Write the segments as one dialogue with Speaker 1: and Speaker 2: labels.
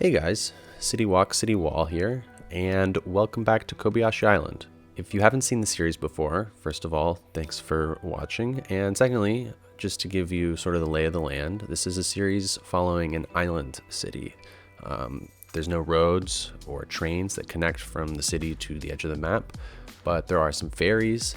Speaker 1: Hey guys, City Walk, City Wall here, and welcome back to Kobayashi Island. If you haven't seen the series before, first of all, thanks for watching, and secondly, just to give you sort of the lay of the land, this is a series following an island city. There's no roads or trains that connect from the city to the edge of the map, but there are some ferries,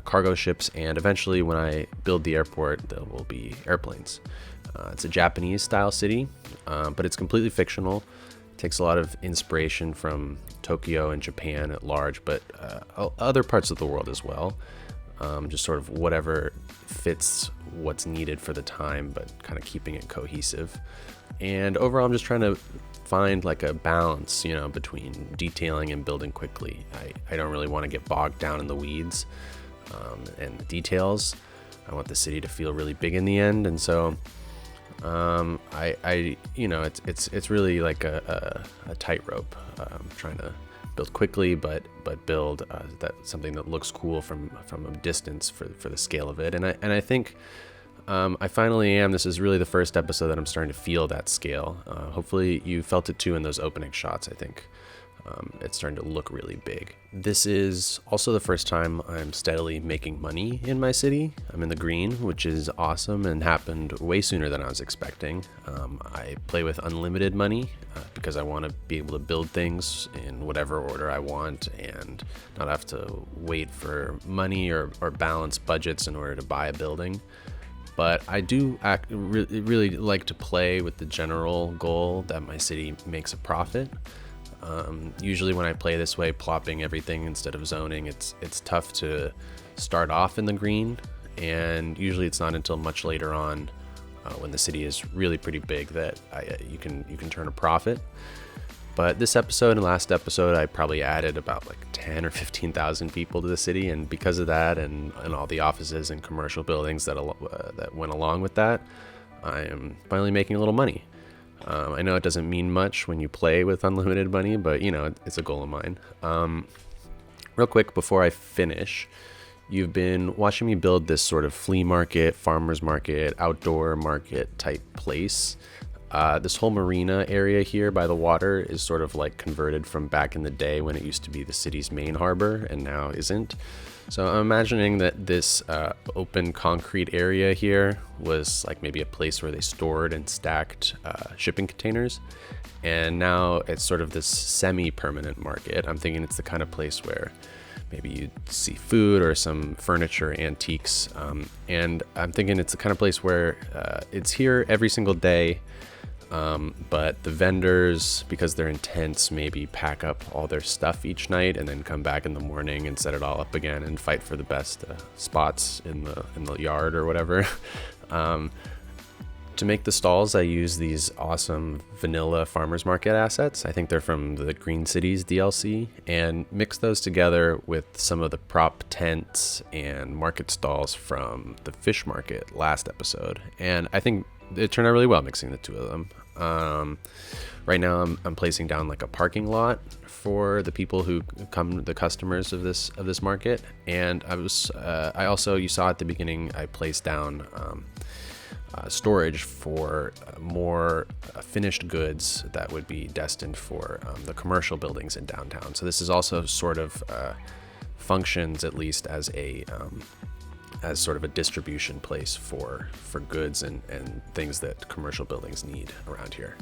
Speaker 1: cargo ships, and eventually when I build the airport, there will be airplanes. It's a Japanese style city, but it's completely fictional. It takes a lot of inspiration from Tokyo and Japan at large, but other parts of the world as well. Just sort of whatever fits what's needed for the time, but kind of keeping it cohesive. And overall, I'm just trying to find like a balance, between detailing and building quickly. I don't really want to get bogged down in the weeds and the details. I want the city to feel really big in the end, and so it's really like a tightrope. Trying to build quickly, but build something that looks cool from a distance for the scale of it. And I think I finally am. This is really the first episode that I'm starting to feel that scale. Hopefully you felt it too in those opening shots. I think it's starting to look really big. This is also the first time I'm steadily making money in my city. I'm in the green, which is awesome and happened way sooner than I was expecting. I play with unlimited money because I want to be able to build things in whatever order I want and not have to wait for money or balance budgets in order to buy a building. But I do really like to play with the general goal that my city makes a profit. Usually when I play this way, plopping everything instead of zoning, it's tough to start off in the green, and usually it's not until much later on when the city is really pretty big that you can turn a profit. But this episode and last episode, I probably added about like 10 or 15,000 people to the city, and because of that and all the offices and commercial buildings that went along with that, I am finally making a little money. I know it doesn't mean much when you play with unlimited money, but it's a goal of mine. Real quick before I finish, you've been watching me build this sort of flea market, farmer's market, outdoor market type place. This whole marina area here by the water is sort of like converted from back in the day when it used to be the city's main harbor and now isn't. So I'm imagining that this open concrete area here was like maybe a place where they stored and stacked shipping containers. And now it's sort of this semi-permanent market. I'm thinking it's the kind of place where maybe you'd see food or some furniture, antiques. And I'm thinking it's the kind of place where it's here every single day. But the vendors, because they're intense, maybe pack up all their stuff each night and then come back in the morning and set it all up again and fight for the best spots in the yard or whatever. To make the stalls, I use these awesome vanilla farmers market assets. I think they're from the Green Cities DLC, and mix those together with some of the prop tents and market stalls from the fish market last episode. And I think it turned out really well mixing the two of them. Right now I'm placing down like a parking lot for the people who come, the customers of this market. And I also, you saw at the beginning, I placed down storage for more finished goods that would be destined for the commercial buildings in downtown. So this is also sort of functions at least as as sort of a distribution place for goods and things that commercial buildings need around here.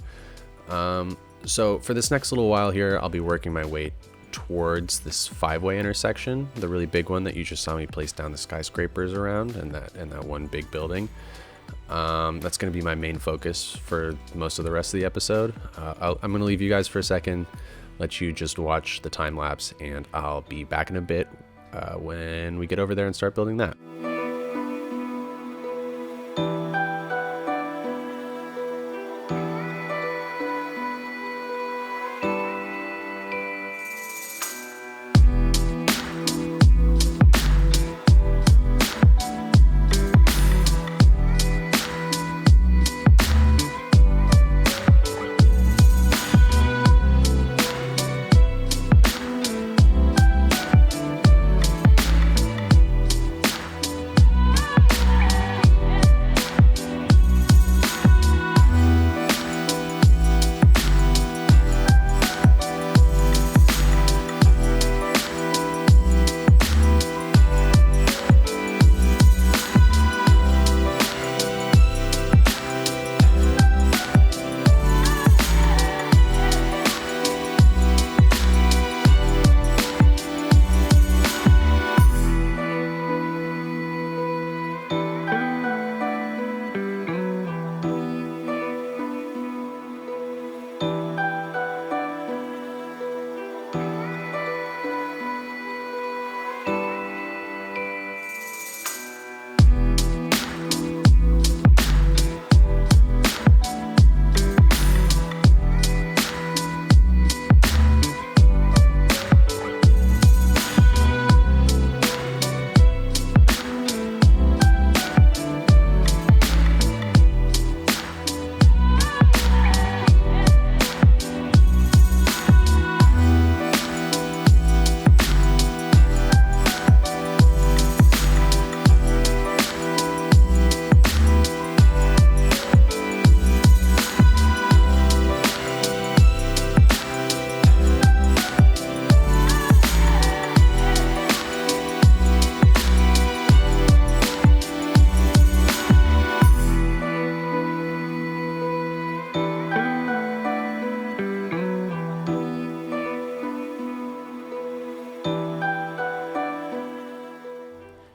Speaker 1: So for this next little while here, I'll be working my way towards this 5-way intersection, the really big one that you just saw me place down the skyscrapers around, and that one big building. That's going to be my main focus for most of the rest of the episode. I'm going to leave you guys for a second, let you just watch the time lapse, and I'll be back in a bit when we get over there and start building that.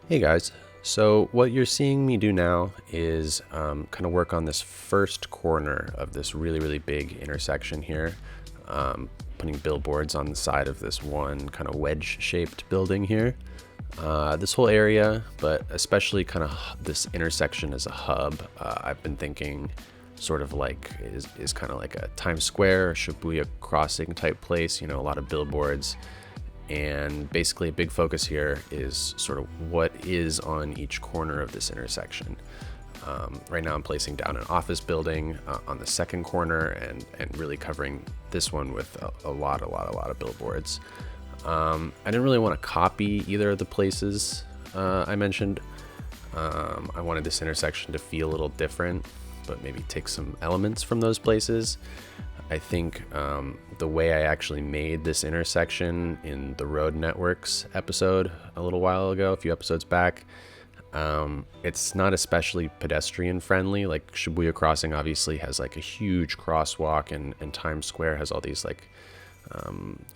Speaker 1: Hey guys, so what you're seeing me do now is kind of work on this first corner of this really, really big intersection here, putting billboards on the side of this one kind of wedge-shaped building here. This whole area, but especially kind of this intersection as a hub, I've been thinking sort of like is kind of like a Times Square, Shibuya crossing type place, a lot of billboards. And basically a big focus here is sort of what is on each corner of this intersection. Right now I'm placing down an office building on the second corner and really covering this one with a lot of billboards. I didn't really want to copy either of the places I mentioned. I wanted this intersection to feel a little different, but maybe take some elements from those places. I think the way I actually made this intersection in the Road Networks episode a little while ago, a few episodes back, it's not especially pedestrian friendly. Like Shibuya Crossing obviously has like a huge crosswalk, and Times Square has all these like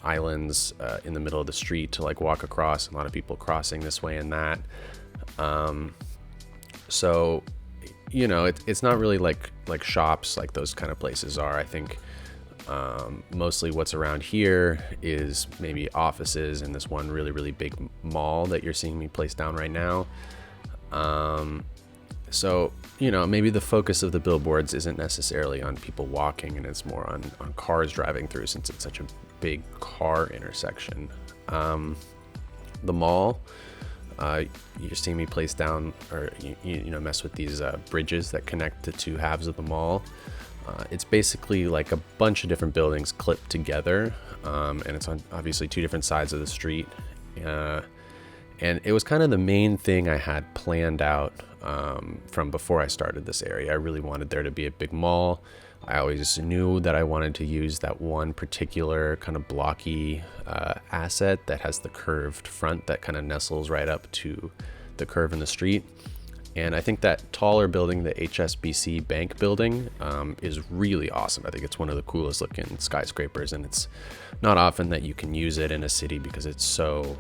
Speaker 1: islands in the middle of the street to like walk across. A lot of people crossing this way and that. So it's not really like shops like those kind of places are. I think mostly what's around here is maybe offices and this one really, really big mall that you're seeing me place down right now. So maybe the focus of the billboards isn't necessarily on people walking, and it's more on cars driving through, since it's such a big car intersection. The mall, you're seeing me place down or mess with these bridges that connect the two halves of the mall. It's basically like a bunch of different buildings clipped together, and it's on obviously two different sides of the street. And it was kind of the main thing I had planned out from before I started this area. I really wanted there to be a big mall. I always knew that I wanted to use that one particular kind of blocky asset that has the curved front that kind of nestles right up to the curve in the street. And I think that taller building, the HSBC Bank building, is really awesome. I think it's one of the coolest looking skyscrapers, and it's not often that you can use it in a city because it's so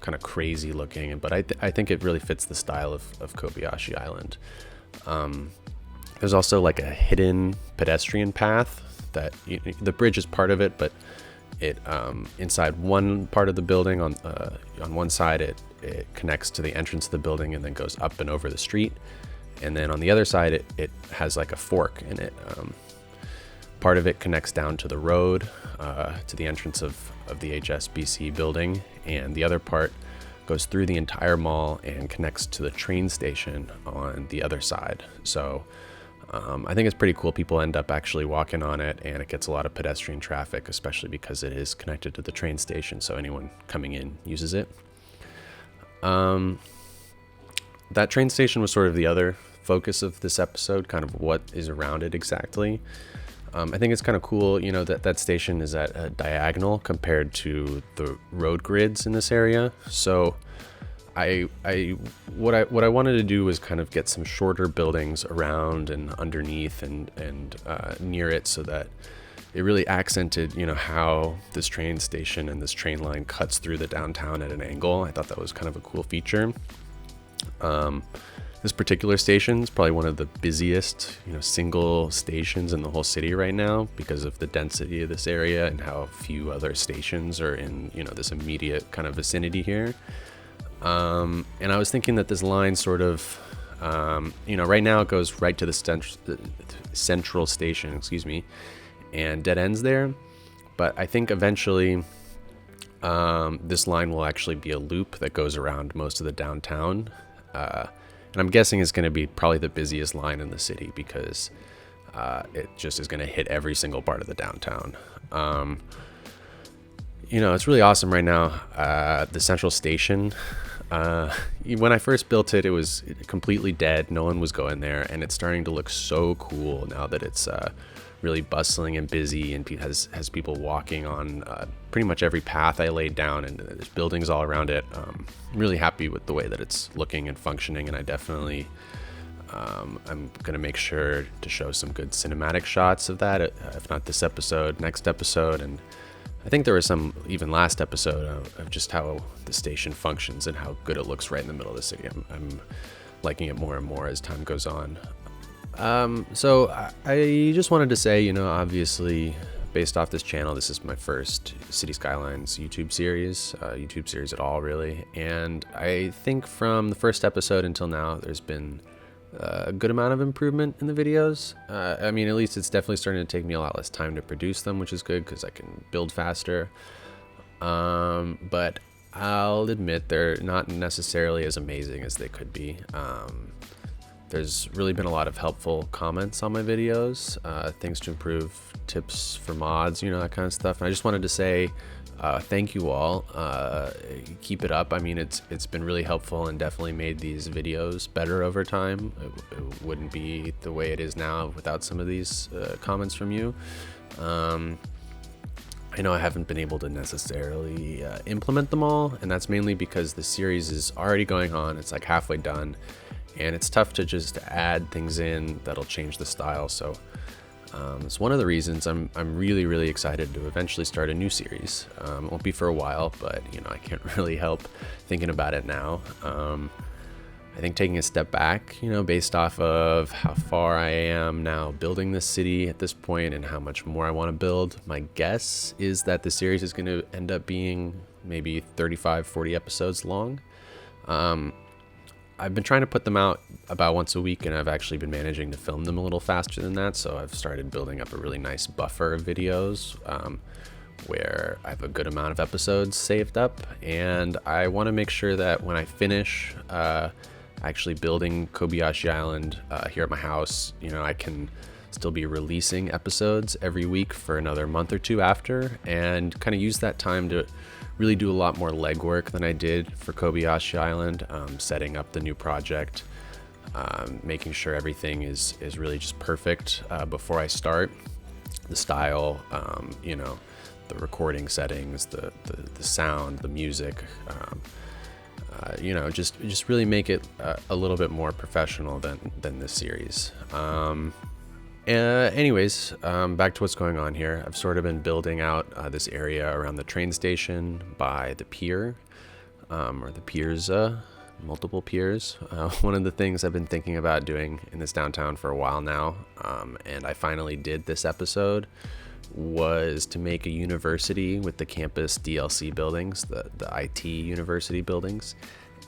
Speaker 1: kind of crazy looking. But I think it really fits the style of Kobayashi Island. There's also like a hidden pedestrian path that the bridge is part of it, but it inside one part of the building on one side it connects to the entrance of the building and then goes up and over the street, and then on the other side it has like a fork in it. Part of it connects down to the road, to the entrance of the HSBC building, and the other part goes through the entire mall and connects to the train station on the other side. So I think it's pretty cool. People end up actually walking on it, and it gets a lot of pedestrian traffic, especially because it is connected to the train station, so anyone coming in uses it. That train station was sort of the other focus of this episode, kind of what is around it exactly. I think it's kind of cool, that station is at a diagonal compared to the road grids in this area. So what I wanted to do was kind of get some shorter buildings around and underneath and near it, so that it really accented, how this train station and this train line cuts through the downtown at an angle. I thought that was kind of a cool feature. This particular station is probably one of the busiest, single stations in the whole city right now because of the density of this area and how few other stations are in, this immediate kind of vicinity here. And I was thinking that this line sort of, right now it goes right to the central station, and dead ends there. But I think eventually this line will actually be a loop that goes around most of the downtown. And I'm guessing it's going to be probably the busiest line in the city because it just is going to hit every single part of the downtown. It's really awesome right now. The central station, when I first built it, it was completely dead. No one was going there, and it's starting to look so cool now that it's really bustling and busy, and has people walking on pretty much every path I laid down, and there's buildings all around it. I'm really happy with the way that it's looking and functioning, and I definitely I'm gonna make sure to show some good cinematic shots of that, if not this episode, next episode, and I think there was some even last episode of just how the station functions and how good it looks right in the middle of the city. I'm liking it more and more as time goes on. So I just wanted to say, obviously, based off this channel, this is my first City Skylines YouTube series at all, really. And I think from the first episode until now, there's been a good amount of improvement in the videos. I mean, at least it's definitely starting to take me a lot less time to produce them, which is good because I can build faster. But I'll admit they're not necessarily as amazing as they could be. There's really been a lot of helpful comments on my videos, things to improve, tips for mods, that kind of stuff. And I just wanted to say thank you all. Keep it up. I mean, it's been really helpful and definitely made these videos better over time. It wouldn't be the way it is now without some of these comments from you. I know I haven't been able to necessarily implement them all, and that's mainly because the series is already going on. It's like halfway done. And it's tough to just add things in that'll change the style. So it's one of the reasons I'm really, really excited to eventually start a new series. It won't be for a while, but I can't really help thinking about it now. I think taking a step back, based off of how far I am now building this city at this point and how much more I want to build, my guess is that the series is going to end up being maybe 35, 40 episodes long. I've been trying to put them out about once a week, and I've actually been managing to film them a little faster than that. So I've started building up a really nice buffer of videos where I have a good amount of episodes saved up. And I want to make sure that when I finish actually building Kobayashi Island here at my house, I can still be releasing episodes every week for another month or two after, and kind of use that time to really do a lot more legwork than I did for Kobayashi Island, setting up the new project, making sure everything is really just perfect before I start. The style, the recording settings, the sound, the music, just really make it a little bit more professional than this series. Anyways, back to what's going on here. I've sort of been building out this area around the train station by the pier, or the piers, multiple piers. One of the things I've been thinking about doing in this downtown for a while now, and I finally did this episode, was to make a university with the campus DLC buildings, the IT university buildings,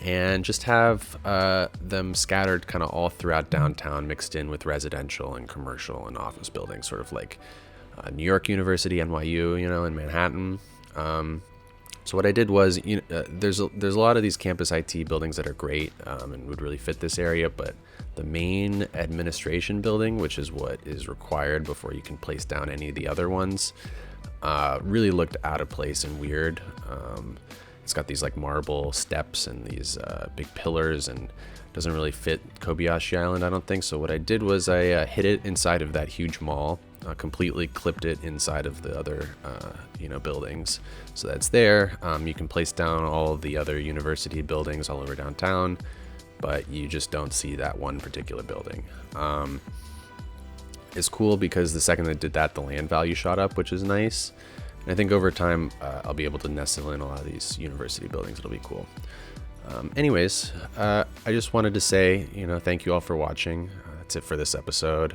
Speaker 1: and just have them scattered kind of all throughout downtown, mixed in with residential and commercial and office buildings, sort of like New York University, NYU, in Manhattan. So what I did was, there's a lot of these campus IT buildings that are great and would really fit this area, but the main administration building, which is what is required before you can place down any of the other ones, really looked out of place and weird. It's got these like marble steps and these big pillars, and doesn't really fit Kobayashi Island, I don't think. So what I did was I hid it inside of that huge mall, completely clipped it inside of the other buildings, so that's there. You can place down all of the other university buildings all over downtown, but you just don't see that one particular building. It's cool because the second I did that, the land value shot up, which is nice. And I think over time, I'll be able to nestle in a lot of these university buildings. It'll be cool. Anyways, I just wanted to say, thank you all for watching. That's it for this episode.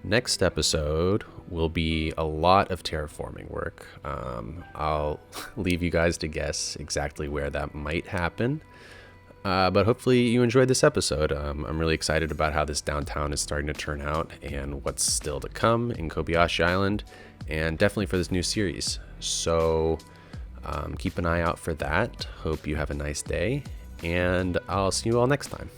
Speaker 1: Next episode will be a lot of terraforming work. I'll leave you guys to guess exactly where that might happen. But hopefully you enjoyed this episode. I'm really excited about how this downtown is starting to turn out and what's still to come in Kobayashi Island, and definitely for this new series. So keep an eye out for that. Hope you have a nice day, and I'll see you all next time.